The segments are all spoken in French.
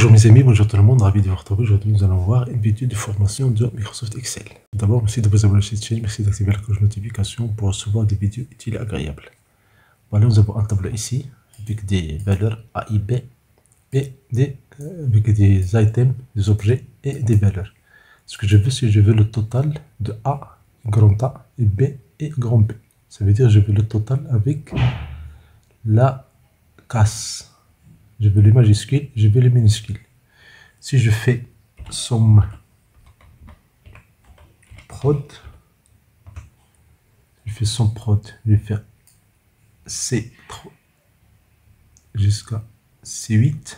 Bonjour mes amis, bonjour tout le monde, ravi de vous retrouver. Aujourd'hui nous allons voir une vidéo de formation de Microsoft Excel. D'abord, merci de vous abonner à cette chaîne, merci d'activer la cloche de notification pour recevoir des vidéos utiles et agréables. Voilà, nous avons un tableau ici avec des valeurs A et B et avec des items, des objets et des valeurs. Ce que je veux, c'est que je veux le total de A, grand A, et B et grand B. Ça veut dire que je veux le total avec la casse. Je veux les majuscules, je veux les minuscules. Si je fais somme prod, je vais faire C3 jusqu'à C8.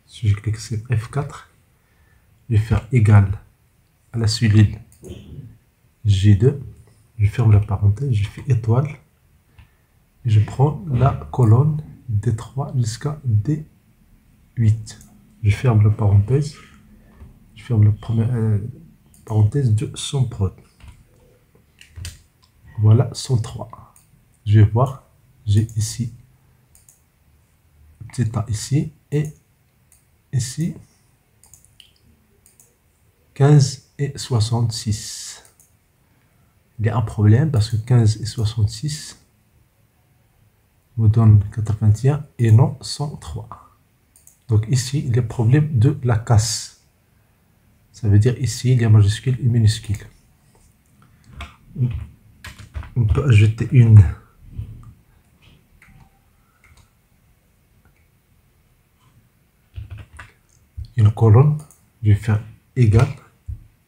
Si je clique sur F4, je vais faire égal à la cellule G2. Je ferme la parenthèse, je fais étoile et je prends la colonne D3 jusqu'à D8. Je ferme la parenthèse, je ferme la première parenthèse de somme prod. Voilà 103. Je vais voir, j'ai ici petit a ici et ici 15 et 66. Il y a un problème parce que 15 et 66 me donnent 81 et non 103. Donc ici, il y a problème de la casse. Ça veut dire ici, il y a majuscule et minuscule. On peut ajouter une colonne. Je vais faire égal.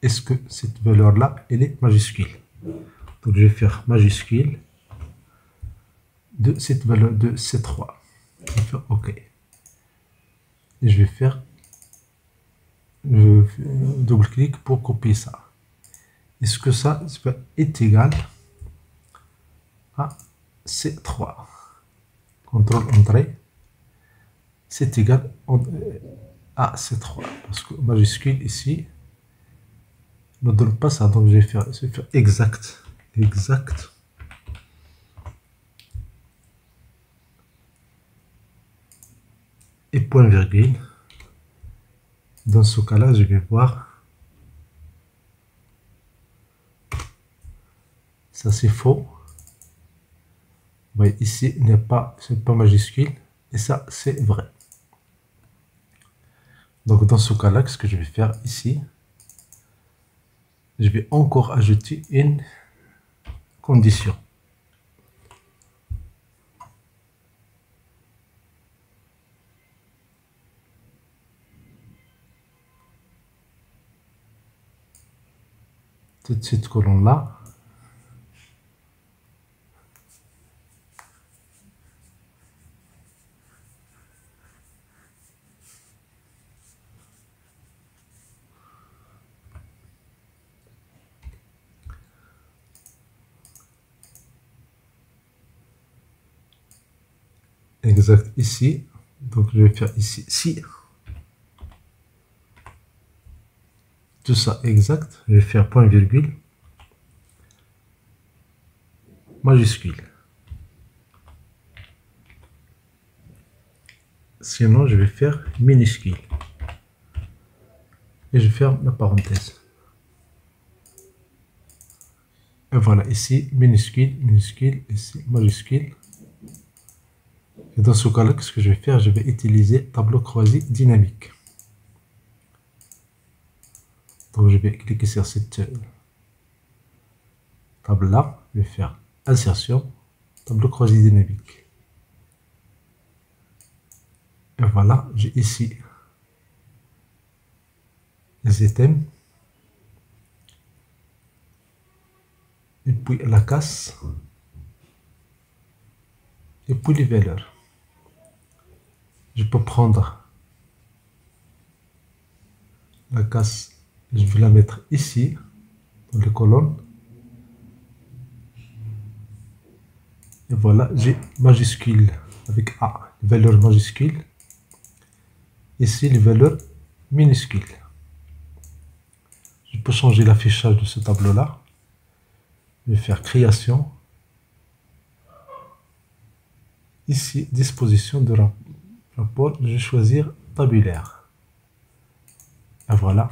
Est-ce que cette valeur-là, elle est majuscule? Donc je vais faire majuscule de cette valeur de C3. Je vais faire OK. Et je vais faire double-clic pour copier ça. Est-ce que ça est égal à C3? CTRL-Entrée. C'est égal à C3. Parce que majuscule ici ne donne pas ça. Donc je vais faire exact. Exact. Et point virgule. Dans ce cas-là, je vais voir. Ça c'est faux. Vous voyez, ici, il n'y a pas, c'est pas majuscule. Et ça, c'est vrai. Donc dans ce cas-là, ce que je vais faire ici, je vais encore ajouter une condition. Toute cette colonne-là. Exact ici. Donc je vais faire ici si. Tout ça exact. Je vais faire point virgule. Majuscule. Sinon, je vais faire minuscule. Et je ferme la parenthèse. Et voilà, ici, minuscule, minuscule, ici, majuscule. Et dans ce cas-là, ce que je vais faire, je vais utiliser tableau croisé dynamique. Donc, je vais cliquer sur cette table-là. Je vais faire insertion, tableau croisé dynamique. Et voilà, j'ai ici les items. Et puis la casse. Et puis les valeurs. Je peux prendre la casse, je vais la mettre ici, dans les colonnes. Et voilà, j'ai majuscule avec A, les valeurs majuscules. Ici, les valeurs minuscules. Je peux changer l'affichage de ce tableau-là. Je vais faire création. Ici, disposition de rapport, je vais choisir tabulaire. Et voilà.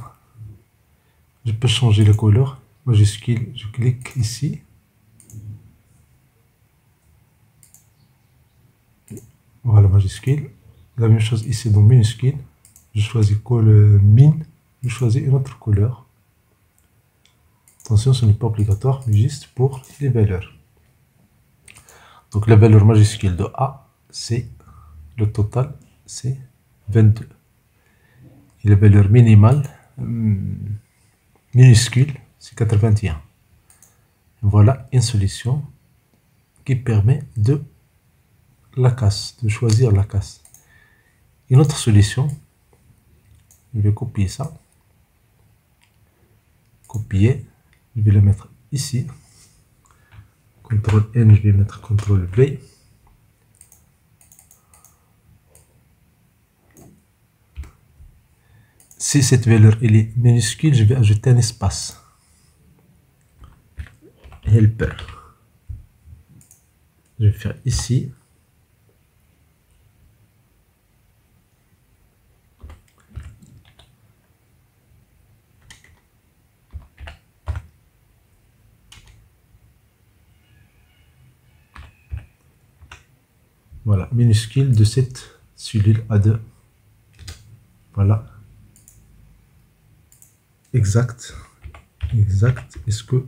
Je peux changer la couleur. Majuscule, je clique ici. Voilà, majuscule. La même chose ici dans minuscule. Je choisis couleur mine. Je choisis une autre couleur. Attention, ce n'est pas obligatoire, mais juste pour les valeurs. Donc la valeur majuscule de A, c'est le total, c'est 22. Et la valeur minimale, minuscule, c'est 81. Voilà une solution qui permet de choisir la casse. Une autre solution, je vais copier ça. Copier, je vais le mettre ici. CTRL N, je vais mettre CTRL V. Si cette valeur elle est minuscule, je vais ajouter un espace. Helper. Je vais faire ici. Voilà, minuscule de cette cellule A2. Voilà. Exact. Exact. Est-ce que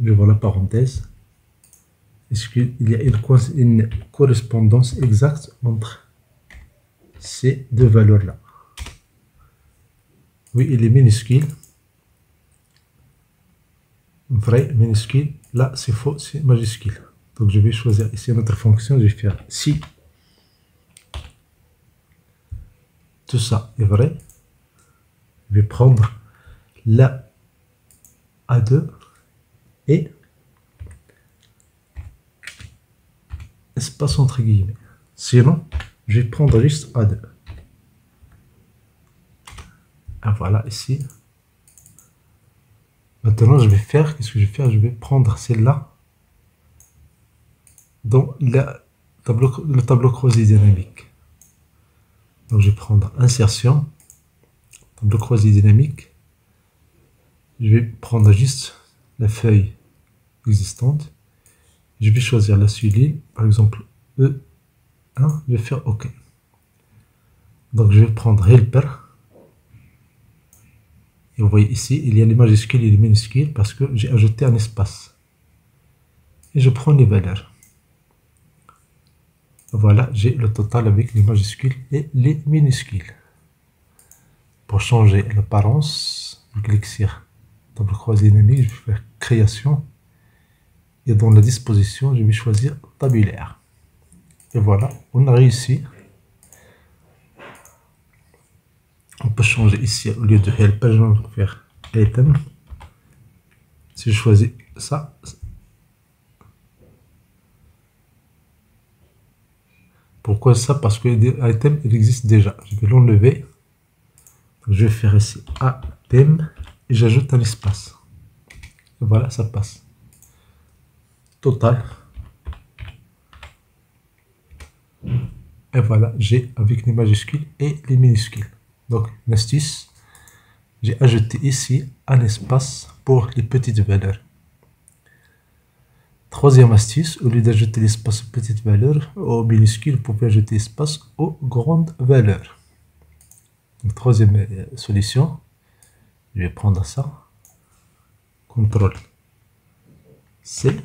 je vois la parenthèse? Est-ce qu'il y a une correspondance exacte entre ces deux valeurs-là? Oui, il est minuscule. Vrai, minuscule. Là, c'est faux, c'est majuscule. Donc, je vais choisir ici notre fonction. Je vais faire si tout ça est vrai. Je vais prendre la A2 et espace entre guillemets. Sinon, je vais prendre juste A2. Et voilà, ici. Maintenant, je vais faire, qu'est-ce que je vais faire? Je vais prendre celle-là dans le tableau croisé dynamique. Donc, je vais prendre insertion, tableau croisé dynamique. Je vais prendre juste la feuille existante. Je vais choisir la cellule, par exemple E1, je vais faire OK. Donc, je vais prendre Helper. Et vous voyez ici, il y a les majuscules et les minuscules parce que j'ai ajouté un espace. Et je prends les valeurs. Voilà, j'ai le total avec les majuscules et les minuscules. Pour changer l'apparence, je clique sur tableau croisé dynamique, je vais faire création. Et dans la disposition, je vais choisir tabulaire. Et voilà, on a réussi. On peut changer ici, au lieu de helper, je vais faire item. Si je choisis ça, pourquoi ça? Parce que l'item, il existe déjà. Je vais l'enlever. Je vais faire ici item et j'ajoute un espace. Et voilà, ça passe. Total. Et voilà, j'ai avec les majuscules et les minuscules. Donc, une astuce, j'ai ajouté ici un espace pour les petites valeurs. Troisième astuce, au lieu d'ajouter l'espace aux petites valeurs, aux minuscules, vous pouvez ajouter l'espace aux grandes valeurs. Donc, troisième solution, je vais prendre ça. CTRL C,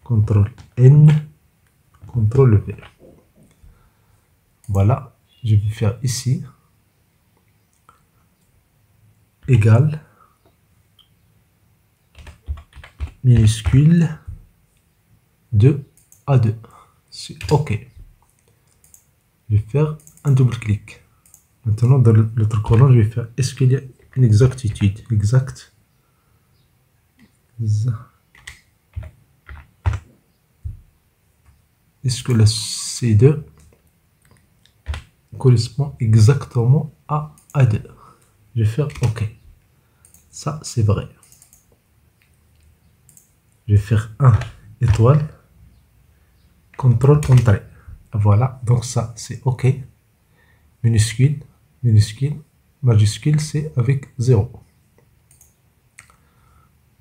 CTRL N, CTRL V. Voilà, je vais faire ici égal minuscule de A2. C'est OK. Je vais faire un double clic. Maintenant, dans l'autre colonne, je vais faire est-ce qu'il y a une exactitude exacte? Est-ce que la C2 correspond exactement à A2? Je vais faire OK. Ça, c'est vrai. Je vais faire 1 étoile. CTRL Entrée. Voilà, donc ça, c'est OK. Minuscule. minuscule, majuscule, c'est avec 0.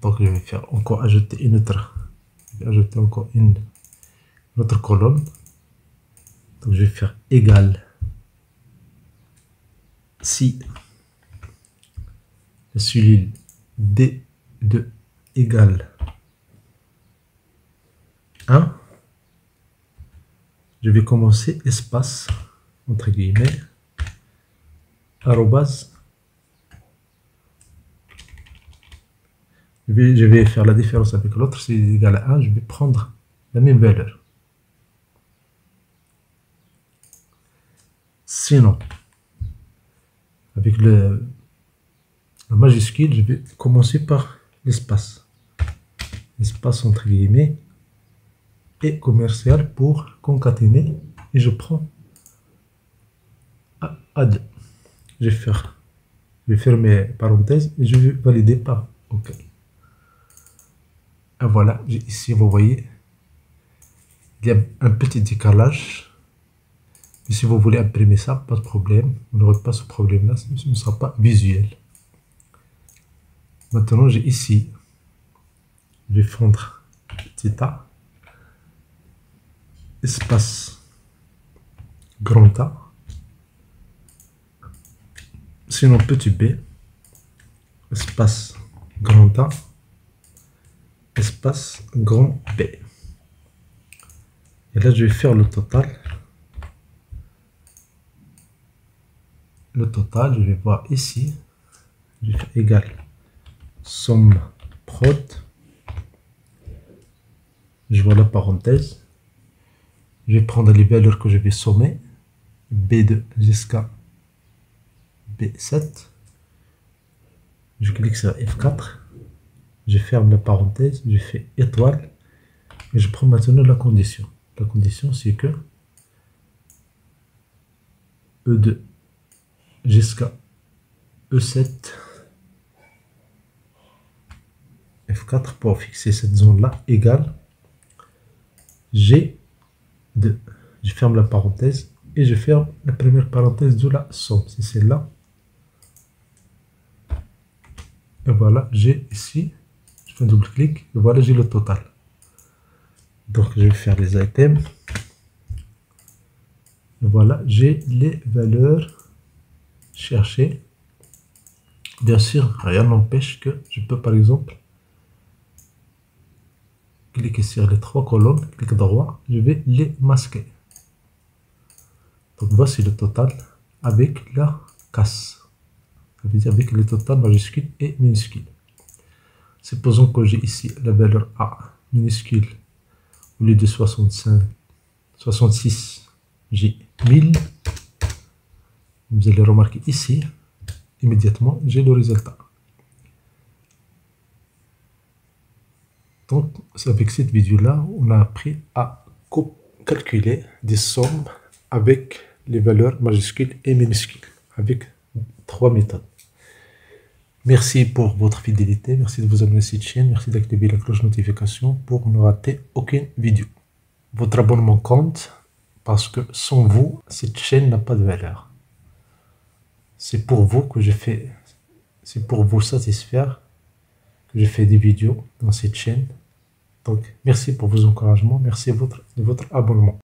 Donc je vais faire encore ajouter encore une autre colonne. Donc je vais faire égal si la cellule D2 égale 1. Je vais commencer espace entre guillemets arrobase. Je vais faire la différence avec l'autre. Si c'est égal à 1, je vais prendre la même valeur. Sinon, avec le majuscule, je vais commencer par l'espace. L'espace entre guillemets et commercial pour concaténer. Et je prends A2. Je vais fermer parenthèse et je vais valider par OK. Et voilà, ici vous voyez, il y a un petit décalage. Mais si vous voulez imprimer ça, pas de problème. Vous n'aurez pas ce problème-là, ce ne sera pas visuel. Maintenant, j'ai ici, je vais fondre petit a, espace grand A, sinon petit b, espace grand A, espace grand B. Et là, je vais faire le total. Le total, je vais voir ici, je vais faire égal somme prod. Je vois la parenthèse. Je vais prendre les valeurs que je vais sommer, B2 jusqu'à B7. Je clique sur F4. Je ferme la parenthèse, je fais étoile. Et je prends maintenant la condition. La condition, c'est que E2 jusqu'à E7, F4 pour fixer cette zone-là, égale G2. Je ferme la parenthèse et je ferme la première parenthèse de la somme, c'est celle-là. Et voilà, j'ai ici, je fais un double-clic, et voilà, j'ai le total. Donc, je vais faire les items. Et voilà, j'ai les valeurs cherchées. Bien sûr, rien n'empêche que je peux, par exemple, cliquer sur les trois colonnes, clic droit, je vais les masquer. Donc, voici le total avec la casse. Ça veut dire avec le total majuscule et minuscule. Supposons que j'ai ici la valeur A minuscule. Au lieu de 66, j'ai 1000. Vous allez remarquer ici, immédiatement, j'ai le résultat. Donc, avec cette vidéo-là, on a appris à calculer des sommes avec les valeurs majuscules et minuscules, avec 3 méthodes. Merci pour votre fidélité, merci de vous abonner à cette chaîne, merci d'activer la cloche de notification pour ne rater aucune vidéo. Votre abonnement compte parce que sans vous, cette chaîne n'a pas de valeur. C'est pour vous que je fais, c'est pour vous satisfaire que je fais des vidéos dans cette chaîne. Donc, merci pour vos encouragements, merci de votre abonnement.